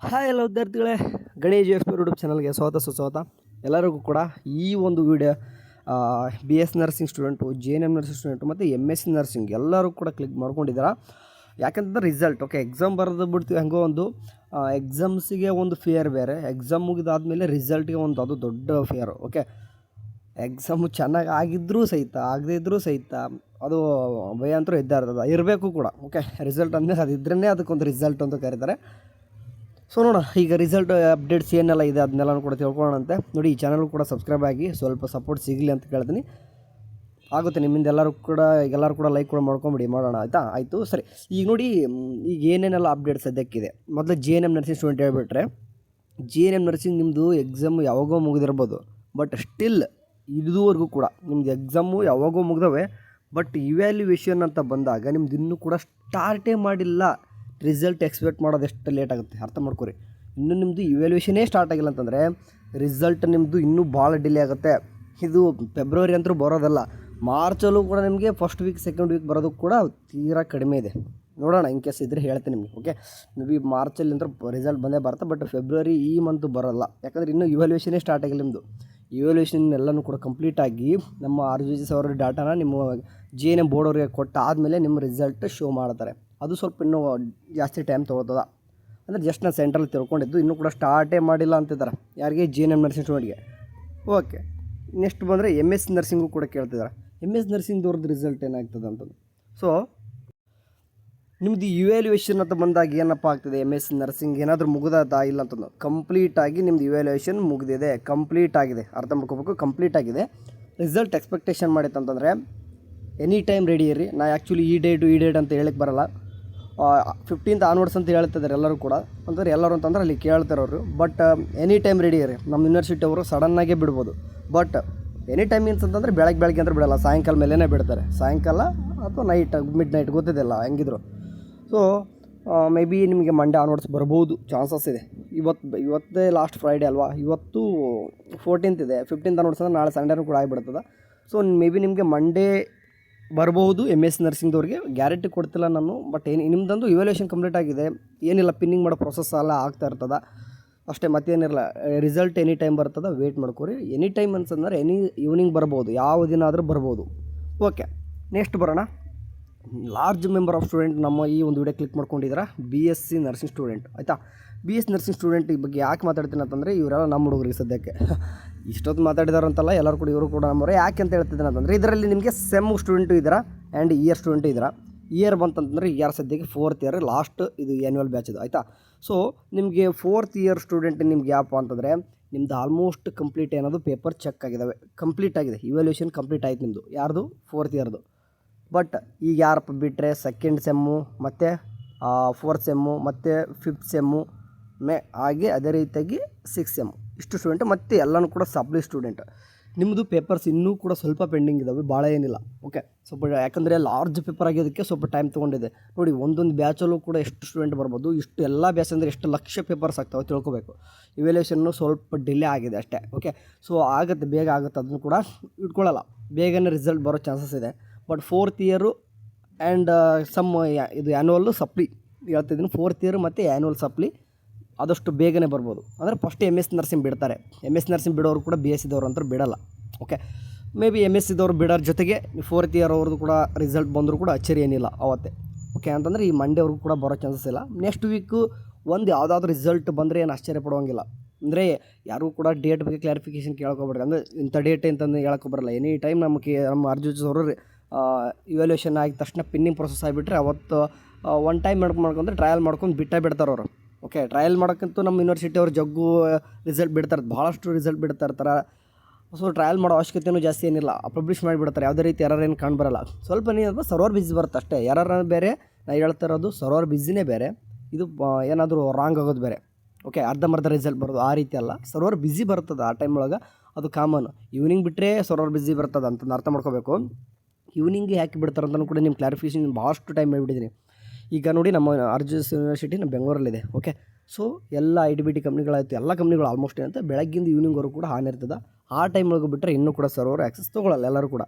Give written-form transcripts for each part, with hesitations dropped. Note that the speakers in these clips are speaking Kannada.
ಹಾಯ್ ಎಲ್ಲ ವಿದ್ಯಾರ್ಥಿಗಳೇ, ಗಣೇಶ್ ಎಕ್ಸ್ಪರ್ ಯೂಟ್ಯೂಬ್ ಚಾನಲ್ಗೆ ಸ್ವಾಗತ ಸುಸ್ವಾಗತ. ಎಲ್ಲರಿಗೂ ಕೂಡ ಈ ಒಂದು video B S nursing student, G N M nursing student ಮತ್ತು ಎಮ್ ಎಸ್ ಸಿ ನರ್ಸಿಂಗ್ ಎಲ್ಲರೂ ಕೂಡ ಕ್ಲಿಕ್ ಮಾಡ್ಕೊಂಡಿದ್ದೀರಾ. ಯಾಕಂತಂದ್ರೆ ರಿಸಲ್ಟ್ ಎಕ್ಸಾಮ್ ಬರೆದು ಬಿಡ್ತೀವಿ. ಹೆಂಗೋ ಒಂದು ಎಕ್ಸಾಮ್ಸಿಗೆ ಒಂದು ಫಿಯರ್ ಬೇರೆ, ಎಕ್ಸಾಮ್ ಮುಗಿದಾದ್ಮೇಲೆ ರಿಸಲ್ಟ್ಗೆ ಒಂದು ಅದು ದೊಡ್ಡ ಫಿಯರು. ಎಕ್ಸಾಮು ಚೆನ್ನಾಗಿ ಆಗಿದ್ದರೂ ಸಹಿತ ಆಗದೇ ಇದ್ದರೂ ಸಹಿತ ಅದು ಭಯ ಅಂತೂ ಇರಬೇಕು ಕೂಡ. ರಿಸಲ್ಟ್ ಅಂದಮೇಲೆ ಅದು ಇದ್ರೇ ಅದಕ್ಕೊಂದು ರಿಸಲ್ಟ್ ಅಂತ ಕರೀತಾರೆ. ಸೊ ನೋಡೋಣ ಈಗ ರಿಸಲ್ಟ್ ಅಪ್ಡೇಟ್ಸ್ ಏನೆಲ್ಲ ಇದೆ ಅದನ್ನೆಲ್ಲ ಕೂಡ ತಿಳ್ಕೊಳ್ಳೋಣಂತೆ. ನೋಡಿ, ಈ ಚಾನಲ್ ಕೂಡ ಸಬ್ಸ್ಕ್ರೈಬ್ ಆಗಿ ಸ್ವಲ್ಪ ಸಪೋರ್ಟ್ ಸಿಗಲಿ ಅಂತ ಕೇಳ್ತೀನಿ. ಆಗುತ್ತೆ ನಿಮ್ಮಿಂದ ಎಲ್ಲರೂ ಕೂಡ ಲೈಕ್ ಕೂಡ ಮಾಡ್ಕೊಂಬಿಡಿ, ಮಾಡೋಣ ಆಯಿತು ಸರಿ. ಈಗ ನೋಡಿ, ಈಗ ಏನೇನೆಲ್ಲ ಅಪ್ಡೇಟ್ ಸದ್ಯಕ್ಕಿದೆ. ಮೊದಲು J N M nursing student ಹೇಳ್ಬಿಟ್ರೆ, ಜೆ ಎನ್ ಎಮ್ ನರ್ಸಿಂಗ್ ನಿಮ್ಮದು ಎಕ್ಸಾಮು ಯಾವಾಗೋ ಮುಗಿದಿರ್ಬೋದು, ಬಟ್ ಸ್ಟಿಲ್ ಇದುವರೆಗೂ ಕೂಡ ನಿಮ್ಮದು ಎಕ್ಸಾಮು ಯಾವಾಗೋ ಮುಗಿದವೆ. ಬಟ್ ಇವ್ಯಾಲ್ಯುವೇಷನ್ ಅಂತ ಬಂದಾಗ ನಿಮ್ದು ಇನ್ನೂ ಕೂಡ ಸ್ಟಾರ್ಟೇ ಮಾಡಿಲ್ಲ. ರಿಸಲ್ಟ್ ಎಕ್ಸ್ಪೆಕ್ಟ್ ಮಾಡೋದು ಎಷ್ಟು ಲೇಟ್ ಆಗುತ್ತೆ ಅರ್ಥ ಮಾಡ್ಕೊರಿ. ಇನ್ನೂ ನಿಮ್ಮದು ಇವ್ಯಾಲ್ಯೂಷನೇ ಸ್ಟಾರ್ಟ್ ಆಗಿಲ್ಲ ಅಂತಂದರೆ ರಿಸಲ್ಟ್ ನಿಮ್ಮದು ಇನ್ನೂ ಭಾಳ ಡಿಲೇ ಆಗುತ್ತೆ. ಇದು ಫೆಬ್ರವರಿ ಅಂತೂ ಬರೋದಲ್ಲ, ಮಾರ್ಚಲ್ಲೂ ಕೂಡ ನಿಮಗೆ ಫಸ್ಟ್ ವೀಕ್ ಸೆಕೆಂಡ್ ವೀಕ್ ಬರೋದಕ್ಕೆ ಕೂಡ ತೀರಾ ಕಡಿಮೆ ಇದೆ. ನೋಡೋಣ, ಇನ್ ಕೇಸ್ ಇದ್ದರೆ ಹೇಳ್ತೀನಿ ನಿಮಗೆ. ಮೇ ಬಿ ಮಾರ್ಚಲ್ಲಿ ಅಂತ ರಿಸಲ್ಟ್ ಬಂದೇ ಬರುತ್ತೆ, ಬಟ್ ಫೆಬ್ರವರಿ ಈ ಮಂತು ಬರೋಲ್ಲ. ಯಾಕಂದರೆ ಇನ್ನೂ ಇವ್ಯಾಲ್ಯೂಷನೇ ಸ್ಟಾರ್ಟ್ ಆಗಿಲ್ಲ. ನಿಮ್ಮದು ಇವ್ಯಾಲ್ಯೂಷನ್ ಎಲ್ಲನೂ ಕೂಡ ಕಂಪ್ಲೀಟಾಗಿ ನಮ್ಮ RGS ಅವರ ಡಾಟಾನ ನಿಮ್ಮ ಜೆ ಎನ್ ಎಮ್ ಬೋರ್ಡ್ ಅವರಿಗೆ ಕೊಟ್ಟಾದಮೇಲೆ ನಿಮ್ಮ ರಿಸಲ್ಟ್ ಶೋ ಮಾಡ್ತಾರೆ. ಅದು ಸ್ವಲ್ಪ ಇನ್ನೂ ಜಾಸ್ತಿ ಟೈಮ್ ತೊಗೊಳ್ತದ. ಅಂದರೆ ಜಸ್ಟ್ ನಾನು ಸೆಂಟ್ರಲ್ಲಿ ತಿಳ್ಕೊಂಡಿದ್ದು, ಇನ್ನೂ ಕೂಡ ಸ್ಟಾರ್ಟೇ ಮಾಡಿಲ್ಲ ಅಂತಿದ್ದಾರೆ. ಯಾರಿಗೆ? ಜೆ ಎನ್ ಎಮ್ ನರ್ಸಿಂಗ್ ಸ್ಟೂಡೆಂಟ್ಗೆ. ಓಕೆ, ನೆಕ್ಸ್ಟ್ ಬಂದರೆ ಎಮ್ ಎಸ್ ನರ್ಸಿಂಗು ಕೂಡ ಕೇಳ್ತಿದ್ದಾರೆ. ಎಮ್ ಎಸ್ ನರ್ಸಿಂಗ್ದವ್ರದ್ದು ರಿಸಲ್ಟ್ ಏನಾಗ್ತದೆ ಅಂತಂದು. ಸೊ ನಿಮ್ಮದು ಇವ್ಯಾಲ್ಯೂಯೇಷನ್ ಅಂತ ಬಂದಾಗ ಏನಪ್ಪ ಆಗ್ತದೆ, ಎಮ್ ಎಸ್ ನರ್ಸಿಂಗ್ ಏನಾದರೂ ಮುಗಿದಾ ಇಲ್ಲ ಅಂತಂದು ಕಂಪ್ಲೀಟಾಗಿ ನಿಮ್ಮದು ಇವ್ಯಾಲ್ಯೂಯೇಷನ್ ಮುಗಿದಿದೆ, ಕಂಪ್ಲೀಟ್ ಆಗಿದೆ. ಅರ್ಥ ಮಾಡ್ಕೋಬೇಕು, ಕಂಪ್ಲೀಟ್ ಆಗಿದೆ. ರಿಸಲ್ಟ್ ಎಕ್ಸ್ಪೆಕ್ಟೇಷನ್ ಮಾಡಿತ್ತಂತಂದರೆ ಎನಿ ಟೈಮ್ ರೆಡಿ ಇರಿ. ನಾ ಆ್ಯಕ್ಚುಲಿ ಈ ಡೇಟ್ ಅಂತ ಹೇಳಕ್ಕೆ ಬರಲ್ಲ. 15th ಆನ್ವರ್ಡ್ಸ್ ಅಂತ ಹೇಳ್ತಿದ್ದಾರೆ ಎಲ್ಲರೂ ಕೂಡ. ಅಂದರೆ ಎಲ್ಲರೂ ಅಂತಂದ್ರೆ ಅಲ್ಲಿ ಕೇಳ್ತಾರವರು. ಬಟ್ ಎನಿ ಟೈಮ್ ರೆಡಿ ಇರಿ. ನಮ್ಮ ಯೂನಿವರ್ಸಿಟಿ ಅವರು ಸಡನ್ನಾಗೇ ಬಿಡ್ಬೋದು. ಬಟ್ ಎನಿ ಟೈಮ್ ಮೀನ್ಸ್ ಅಂತಂದರೆ ಬೆಳಗ್ಗೆ ಅಂದ್ರೆ ಬಿಡೋಲ್ಲ, ಸಾಯಂಕಾಲ ಮೇಲೇ ಬಿಡ್ತಾರೆ. ಸಾಯಂಕಾಲ ಅಥವಾ ಮಿಡ್ ನೈಟ್ ಗೊತ್ತಿದೆಯಲ್ಲ ಹೆಂಗಿದ್ರು. ಸೊ ಮೇ ಬಿ ನಿಮಗೆ ಮಂಡೇ ಆನ್ವರ್ಡ್ಸ್ ಬರ್ಬೋದು, ಚಾನ್ಸಸ್ ಇದೆ. ಇವತ್ತೇ ಲಾಸ್ಟ್ ಫ್ರೈಡೇ ಅಲ್ವಾ, ಇವತ್ತು 14th ಇದೆ. 15th ಆನ್ವರ್ಡ್ಸ್ ಅಂದರೆ ನಾಳೆ ಸಂಡೇನೂ ಕೂಡ ಆಗಿಬಿಡ್ತದೆ. ಸೊ ಮೇ ಬಿ ನಿಮಗೆ ಮಂಡೇ ಬರ್ಬೋದು. ಎಮ್ ಎಸ್ ನರ್ಸಿಂಗ್ದವ್ರಿಗೆ ಗ್ಯಾರಂಟಿ ಕೊಡ್ತಿಲ್ಲ ನಾನು. ಬಟ್ ನಿಮ್ಮದಂದು ಇವ್ಯಾಲ್ಯೂಯೇಷನ್ ಕಂಪ್ಲೀಟ್ ಆಗಿದೆ, ಏನಿಲ್ಲ ಪಿನ್ನಿಂಗ್ ಮಾಡೋ ಪ್ರೊಸೆಸ್ ಎಲ್ಲ ಆಗ್ತಾ ಇರ್ತದೆ ಅಷ್ಟೇ, ಮತ್ತೇನಿರಲ್ಲ. ರಿಸಲ್ಟ್ ಎನಿ ಟೈಮ್ ಬರ್ತದೆ, ವೆಯ್ಟ್ ಮಾಡ್ಕೊರಿ. ಎನಿ ಟೈಮ್ ಅಂತಂದ್ರೆ ಈವ್ನಿಂಗ್ ಬರ್ಬೋದು, ಯಾವ ದಿನ ಆದರೂ ಬರ್ಬೋದು. ಓಕೆ, ನೆಕ್ಸ್ಟ್ ಬರೋಣ. ಲಾರ್ಜ್ ಮೆಂಬರ್ ಆಫ್ ಸ್ಟೂಡೆಂಟ್ ನಮ್ಮ ಈ ಒಂದು ವಿಡಿಯೋ ಕ್ಲಿಕ್ ಮಾಡ್ಕೊಂಡಿದ್ದೀರಾ, BSc ನರ್ಸಿಂಗ್ ಸ್ಟೂಡೆಂಟ್. ಆಯಿತಾ, BS ನರ್ಸಿಂಗ್ ಸ್ಟೂಡೆಂಟ್ ಈ ಬಗ್ಗೆ ಯಾಕೆ ಮಾತಾಡ್ತೀನಿ ಅಂತಂದರೆ, ಇವರೆಲ್ಲ ನಮ್ಮ ಹುಡುಗರಿಗೆ ಸದ್ಯಕ್ಕೆ ಇಷ್ಟೊತ್ತು ಮಾತಾಡಿದಾರಂತಲ್ಲ, ಎಲ್ಲರೂ ಕೂಡ ಇವರು ಕೂಡ ನಮ್ಮವರೇ. ಯಾಕೆ ಅಂತ ಹೇಳ್ತಿದ್ದೀನಿ ಅಂತಂದರೆ, ಇದರಲ್ಲಿ ನಿಮಗೆ ಸೆಮ್ ಸ್ಟೂಡೆಂಟು ಇದ್ದೀರಾ ಆ್ಯಂಡ್ ಇಯರ್ ಸ್ಟೂಡೆಂಟು ಇದ್ದೀರಾ. ಇಯರ್ ಬಂತಂತಂದರೆ ಇಯರ್ ಸದ್ಯಕ್ಕೆ 4th ಇಯರ್ ಲಾಸ್ಟ್, ಇದು ಆ್ಯನ್ಯುವಲ್ ಬ್ಯಾಚ್ ಇದು. ಆಯಿತಾ, ಸೊ ನಿಮಗೆ 4th ಇಯರ್ ಸ್ಟೂಡೆಂಟ್ ನಿಮ್ಗೆ ಯಾಪ ಅಂತಂದರೆ, ನಿಮ್ಮದು ಆಲ್ಮೋಸ್ಟ್ ಕಂಪ್ಲೀಟ್ ಏನದು ಪೇಪರ್ ಚೆಕ್ ಆಗಿದ್ದಾವೆ, ಕಂಪ್ಲೀಟ್ ಆಗಿದೆ. ಇವ್ಯಾಲ್ಯೂಯೇಷನ್ ಕಂಪ್ಲೀಟ್ ಆಯ್ತು ನಿಮ್ಮದು. ಯಾರ್ದು? 4th ಇಯರ್ದು. ಬಟ್ ಈಗ ಯಾರಪ್ಪ ಬಿಟ್ಟರೆ ಸೆಕೆಂಡ್ ಸೆಮ್ಮು ಮತ್ತು 4th ಸೆಮ್ಮು ಮತ್ತು 5th ಸೆಮ್ಮು ಹಾಗೆ ಅದೇ ರೀತಿಯಾಗಿ 6th ಸೆಮ್ಮು, ಇಷ್ಟು ಸ್ಟೂಡೆಂಟು ಮತ್ತು ಎಲ್ಲನೂ ಕೂಡ ಸಪ್ಲಿ ಸ್ಟೂಡೆಂಟ್. ನಿಮ್ಮದು ಪೇಪರ್ಸ್ ಇನ್ನೂ ಕೂಡ ಸ್ವಲ್ಪ ಪೆಂಡಿಂಗ್ ಇದ್ದಾವೆ, ಭಾಳ ಏನಿಲ್ಲ. ಸ್ವಲ್ಪ ಯಾಕಂದರೆ ಲಾರ್ಜ್ ಪೇಪರ್ ಆಗಿದ್ದಕ್ಕೆ ಸ್ವಲ್ಪ ಟೈಮ್ ತೊಗೊಂಡಿದೆ. ನೋಡಿ, ಒಂದೊಂದು ಬ್ಯಾಚಲ್ಲೂ ಕೂಡ ಎಷ್ಟು ಸ್ಟೂಡೆಂಟ್ ಬರ್ಬೋದು, ಇಷ್ಟು ಎಲ್ಲ ಬ್ಯಾಚ್ ಅಂದರೆ ಎಷ್ಟು ಲಕ್ಷ ಪೇಪರ್ಸ್ ಆಗ್ತವೆ ತಿಳ್ಕೊಬೇಕು. ಇವ್ಯಾಲ್ಯೂಯೇಷನ್ನು ಸ್ವಲ್ಪ ಡಿಲೇ ಆಗಿದೆ ಅಷ್ಟೇ. ಸೊ ಆಗುತ್ತೆ, ಬೇಗ ಆಗುತ್ತೆ, ಅದನ್ನು ಕೂಡ ಇಟ್ಕೊಳ್ಳಲ್ಲ, ಬೇಗನೆ ರಿಸಲ್ಟ್ ಬರೋ ಚಾನ್ಸಸ್ ಇದೆ. ಬಟ್ 4th ಇಯರು ಆ್ಯಂಡ್ ಇದು ಆ್ಯನ್ಯುವಲ್ಲು ಸಪ್ಲಿ ಹೇಳ್ತಿದ್ದೀನಿ. 4th ಇಯರ್ ಮತ್ತು ಆ್ಯನ್ಯುವಲ್ ಸಪ್ಲಿ ಆದಷ್ಟು ಬೇಗನೆ ಬರ್ಬೋದು. ಅಂದರೆ ಫಸ್ಟ್ ಎಮ್ ಎಸ್ ನರ್ಸಿಂಗ್ ಬಿಡ್ತಾರೆ. ಎಮ್ ಎಸ್ ನರ್ಸಿಂಗ್ ಬಿಡೋರು ಕೂಡ BSc ದವ್ರು ಅಂತೂ ಬಿಡೋಲ್ಲ. ಮೇ ಬಿ MSc ದವ್ರು ಬಿಡೋರ ಜೊತೆಗೆ 4th ಇಯರ್ ಅವ್ರದ್ದು ಕೂಡ ರಿಸಲ್ಟ್ ಬಂದರೂ ಕೂಡ ಅಚ್ಚರಿ ಏನಿಲ್ಲ ಅವತ್ತೇ. ಅಂತಂದರೆ ಈ ಮಂಡೇ ಅವ್ರಿಗೂ ಕೂಡ ಬರೋ ಚಾನ್ಸಸ್ ಇಲ್ಲ. ನೆಕ್ಸ್ಟ್ ವೀಕು ಒಂದು ಯಾವುದಾದ್ರೂ ರಿಸಲ್ಟ್ ಬಂದರೆ ಏನು ಆಶ್ಚರ್ಯ ಪಡುವಂಗಿಲ್ಲ. ಅಂದರೆ ಯಾರೂ ಕೂಡ ಡೇಟ್ ಬಗ್ಗೆ ಕ್ಲಾರಿಫಿಕೇಷನ್ ಕೇಳ್ಕೊಬೇಡ್ರಿ. ಅಂದರೆ ಇಂಥ ಡೇಟ್ ಅಂತಂದು ಹೇಳೋಕೆ ಎನಿ ಟೈಮ್ ನಮ್ಮ RGS ಅವರು ಇವ್ಯಾಲ್ಯೂಯೇಷನ್ ಆಗಿದ ತಕ್ಷಣ ಪಿನ್ನಿಂಗ್ ಪ್ರೊಸೆಸ್ ಆಗಿಬಿಟ್ರೆ ಅವತ್ತು ಒನ್ ಟೈಮ್ ಮಾಡ್ಕೊಂಡ್ರೆ ಟ್ರಯಲ್ ಮಾಡ್ಕೊಂಡು ಬಿಡ್ತಾರೆ ಅವರು. ಟ್ರಯಲ್ ಮಾಡೋಕ್ಕಂತೂ ನಮ್ಮ ಯೂನಿವರ್ಸಿಟಿ ಅವ್ರು ಜಗ್ಗು ರಿಸಲ್ಟ್ ಬಿಡ್ತಾರೆ, ಭಾಳಷ್ಟು ರಿಸಲ್ಟ್ ಬಿಡ್ತಾ ಇರ್ತಾರೆ. ಸೊ ಟ್ರಯಲ್ ಮಾಡೋ ಅವಶ್ಯಕತೆಯೂ ಜಾಸ್ತಿ ಏನಿಲ್ಲ, ಪಬ್ಲಿಷ್ ಮಾಡಿಬಿಡ್ತಾರೆ. ಯಾವುದೇ ರೀತಿ ಎರರ್ ಏನು ಕಾಣ್ಬರಲ್ಲ. ಸ್ವಲ್ಪ ನೀವು ಸರ್ವರ್ ಬಿಸಿ ಬರುತ್ತೆ ಅಷ್ಟೇ. ಎರರ್ ಬೇರೆ, ನಾನು ಹೇಳ್ತಾ ಇರೋದು ಸರ್ವರ್ ಬಿಸಿನೇ ಬೇರೆ, ಇದು ಏನಾದರೂ ರಾಂಗ್ ಆಗೋದು ಬೇರೆ. ಅರ್ಧಂಬರ್ಧ ರಿಸಲ್ಟ್ ಬರೋದು ಆ ರೀತಿ ಅಲ್ಲ, ಸರ್ವರ್ ಬಿಸಿ ಬರ್ತದೆ ಆ ಟೈಮ್ ಒಳಗೆ, ಅದು ಕಾಮನ್. ಈವ್ನಿಂಗ್ ಬಿಟ್ಟರೆ ಸರ್ವರ್ ಬಿಸಿ ಬರ್ತದೆ ಅಂತಂದು ಅರ್ಥ ಮಾಡ್ಕೋಬೇಕು. ಈವ್ನಿಂಗ್ಗೆ ಯಾಕೆ ಬಿಡ್ತಾರೆ ಅಂತಲೂ ಕೂಡ ನಿಮ್ಮ ಕ್ಲಾರಿಫಿಕೇಷನ್ ಭಾಳಷ್ಟು ಟೈಮ್ ಮಾಡಿಬಿಟ್ಟಿದ್ದೀನಿ. ಈಗ ನೋಡಿ, ನಮ್ಮ RGS ಯೂನಿವರ್ಸಿಟಿ ನಮ್ಮ ಬೆಂಗಳೂರಲ್ಲಿದೆ. ಸೊ ಎಲ್ಲ ITBT ಕಂಪ್ನಿಗಳಾಯಿತು, ಎಲ್ಲ ಕಂಪ್ನಿಗಳು ಆಲ್ಮೋಸ್ಟ್ ಏನಂತ ಬೆಳಗ್ಗಿಂದ ಈವ್ನಿಂಗ್ವರೆಗೂ ಕೂಡ ಆನ್ ಇರ್ತದೆ. ಆ ಟೈಮ್ ಒಳಗೆ ಬಿಟ್ಟರೆ ಇನ್ನೂ ಕೂಡ ಸರ್ವರ್ ಆ್ಯಕ್ಸಸ್ ತೊಗೊಳ್ಳಲ್ಲ ಎಲ್ಲರೂ ಕೂಡ.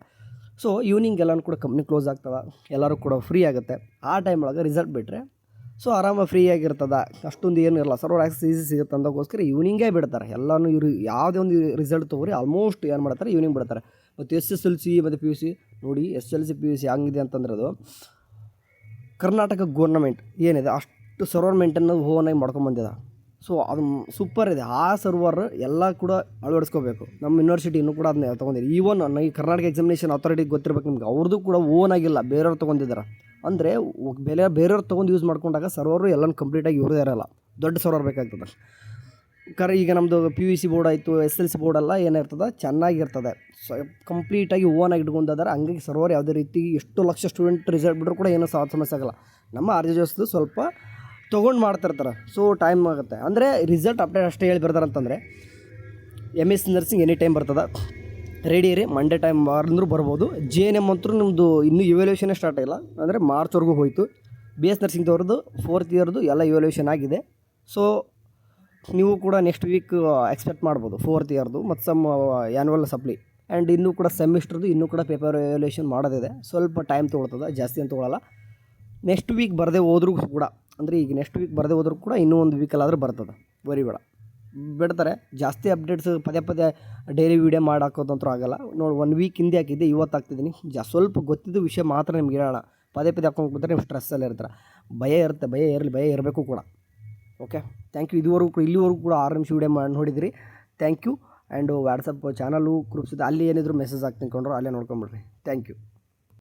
ಸೊ ಈವ್ನಿಂಗ್ ಎಲ್ಲನೂ ಕೂಡ ಕಂಪ್ನಿ ಕ್ಲೋಸ್ ಆಗ್ತವೆ, ಎಲ್ಲರೂ ಕೂಡ ಫ್ರೀ ಆಗುತ್ತೆ. ಆ ಟೈಮ್ ಒಳಗೆ ರಿಸಲ್ಟ್ ಬಿಟ್ಟರೆ ಸೊ ಆರಾಮಾಗಿ ಫ್ರೀ ಆಗಿರ್ತದೆ, ಅಷ್ಟೊಂದು ಏನು ಇರಲ್ಲ. ಸರ್ವರ್ ಆಕ್ಸೆಸ್ ಈಸಿ ಸಿಗುತ್ತೆ ಅಂದಕ್ಕೋಸ್ಕರ ಈವ್ನಿಂಗೇ ಬಿಡ್ತಾರೆ ಎಲ್ಲನೂ. ಇವರು ಯಾವುದೇ ಒಂದು ರಿಸಲ್ಟ್ ತೊಗೊರಿ ಆಲ್ಮೋಸ್ಟ್ ಏನು ಮಾಡ್ತಾರೆ ಈವ್ನಿಂಗ್ ಬಿಡ್ತಾರೆ. ಮತ್ತು SSLC ಮತ್ತು PUC ನೋಡಿ, SSLC PUC ಹಂಗಿದೆ ಅಂತಂದ್ರೆ ಅದು ಕರ್ನಾಟಕ ಗೌರ್ನಮೆಂಟ್ ಏನಿದೆ ಅಷ್ಟು ಸರ್ವರ್ ಮೇಂಟೈನ್ ಓನಾಗಿ ಮಾಡ್ಕೊಂಬಂದಿದೆ. ಸೊ ಅದು ಸೂಪರ್ ಇದೆ. ಆ ಸರ್ವರ್ ಎಲ್ಲ ಕೂಡ ಅಳವಡಿಸ್ಕೋಬೇಕು. ನಮ್ಮ ಯೂನಿವರ್ಸಿಟಿ ಇನ್ನೂ ಕೂಡ ಅದನ್ನ ತೊಗೊಂಡಿರಿ. ಈವನ್ ಈ ಕರ್ನಾಟಕ ಎಕ್ಸಾಮಿನೇಷನ್ ಅಥಾರಿಟಿಗೆ ಗೊತ್ತಿರ್ಬೇಕು ನಿಮ್ಗೆ, ಅವ್ರದ್ದು ಕೂಡ ಓನಾಗಿಲ್ಲ, ಬೇರೆಯವ್ರು ತೊಗೊಂಡಿದ್ದಾರೆ. ಅಂದರೆ ಬೇರೆಯವ್ರು ತೊಗೊಂಡು ಯೂಸ್ ಮಾಡ್ಕೊಂಡಾಗ ಸರ್ವರು ಎಲ್ಲನೂ ಕಂಪ್ಲೀಟಾಗಿ ಇವ್ರದೇ ಇರೋಲ್ಲ, ದೊಡ್ಡ ಸರ್ವರ್ ಬೇಕಾಗ್ತದೆ. ಈಗ ನಮ್ಮದು PUC ಬೋರ್ಡ್ ಆಯಿತು, SLC ಬೋರ್ಡೆಲ್ಲ ಏನಿರ್ತದೆ ಚೆನ್ನಾಗಿರ್ತದೆ, ಕಂಪ್ಲೀಟಾಗಿ ಓನಾಗಿ ಇಟ್ಕೊಂಡಿದ್ದಾರೆ. ಹಂಗಾಗಿ ಸರ್ವರ್ ಯಾವುದೇ ರೀತಿ ಎಷ್ಟು ಲಕ್ಷ ಸ್ಟೂಡೆಂಟ್ ರಿಸಲ್ಟ್ ಬಿಟ್ಟರು ಕೂಡ ಏನೂ ಸಮಸ್ಯೆ ಆಗಲ್ಲ. ನಮ್ಮ RJSದು ಸ್ವಲ್ಪ ತೊಗೊಂಡು ಮಾಡ್ತಿರ್ತಾರೆ, ಸೊ ಟೈಮ್ ಆಗುತ್ತೆ. ಅಂದರೆ ರಿಸಲ್ಟ್ ಅಪ್ಡೇಟ್ ಅಷ್ಟೇ ಹೇಳಿ ಬರ್ತಾರೆ ಅಂತಂದರೆ MSc ನರ್ಸಿಂಗ್ ಎನಿ ಟೈಮ್ ಬರ್ತದೆ, ರೆಡಿ ಇರಿ, ಮಂಡೇ ಟೈಮ್ ಅಂದರೂ ಬರ್ಬೋದು. JNM ಅಂತೂ ನಿಮ್ಮದು ಇನ್ನೂ ಇವ್ಯಾಲ್ಯೂಷನೇ ಸ್ಟಾರ್ಟ್ ಆಗಿಲ್ಲ, ಅಂದರೆ ಮಾರ್ಚ್ವರೆಗೂ ಹೋಯಿತು. BS ನರ್ಸಿಂಗ್ದವ್ರದ್ದು 4th ಇಯರ್ದು ಎಲ್ಲ ಇವ್ಯಾಲ್ಯೂಷನ್ ಆಗಿದೆ. ಸೊ ನೀವು ಕೂಡ ನೆಕ್ಸ್ಟ್ ವೀಕ್ ಎಕ್ಸ್ಪೆಕ್ಟ್ ಮಾಡ್ಬೋದು 4th ಇಯರ್ದು ಮತ್ತು ಸಮ್ ಆ್ಯನ್ಯುವಲ್ ಸಪ್ಲಿ ಆ್ಯಂಡ್ ಇನ್ನೂ ಕೂಡ ಸೆಮಿಸ್ಟ್ರದ್ದು ಇನ್ನೂ ಕೂಡ ಪೇಪರ್ ಇವ್ಯಾಲ್ಯೂಷನ್ ಮಾಡೋದಿದೆ. ಸ್ವಲ್ಪ ಟೈಮ್ ತೊಗೊಳ್ತದೆ, ಜಾಸ್ತಿ ಅಂತ ತೊಗೊಳ್ಳಲ್ಲ. ನೆಕ್ಸ್ಟ್ ವೀಕ್ ಬರದೇ ಹೋದ್ರೂ ಕೂಡ, ಅಂದರೆ ಈಗ ನೆಕ್ಸ್ಟ್ ವೀಕ್ ಬರದೇ ಹೋದ್ರೂ ಕೂಡ ಇನ್ನೂ ಒಂದು ವೀಕಲ್ಲಾದರೂ ಬರ್ತದೆ, ಬರಿಬೇಡ, ಬಿಡ್ತಾರೆ. ಜಾಸ್ತಿ ಅಪ್ಡೇಟ್ಸ್ ಪದೇ ಡೈಲಿ ವೀಡಿಯೋ ಮಾಡಿ ಹಾಕೋದಂತೂ ಆಗಲ್ಲ. ನೋಡಿ 1 ವೀಕ್ ಹಿಂದೆ ಹಾಕಿದ್ದೆ, ಇವತ್ತು ಹಾಕ್ತಿದ್ದೀನಿ. ಸ್ವಲ್ಪ ಗೊತ್ತಿದ್ದು ವಿಷಯ ಮಾತ್ರ ನಿಮ್ಗೆ ಹೇಳೋಣ. ಪದೇ ಹಾಕೊಂಡು ಕೂತ್ರೆ ನೀವು ಸ್ಟ್ರೆಸ್ಸಲ್ಲಿ ಇರ್ತಾರೆ. ಭಯ ಇರುತ್ತೆ, ಭಯ ಇರಬೇಕು ಕೂಡ. Okay, thank you. ಇಲ್ಲಿವರೆಗೂ ಕೂಡ 6 ನಿಮಿಷ ವೀಡಿಯೋ ಮಾಡಿ ನೋಡಿದ್ರಿ, thank you. And WhatsApp channel groups ಇದೆ, ಅಲ್ಲಿ ಏನಿದ್ರು ಮೆಸೇಜ್ ಹಾಕ್ತೀನಿ ಕೊಂಡ್ರು, ಅಲ್ಲೇ ನೋಡ್ಕೊಂಬಿಡ್ರಿ. Thank you.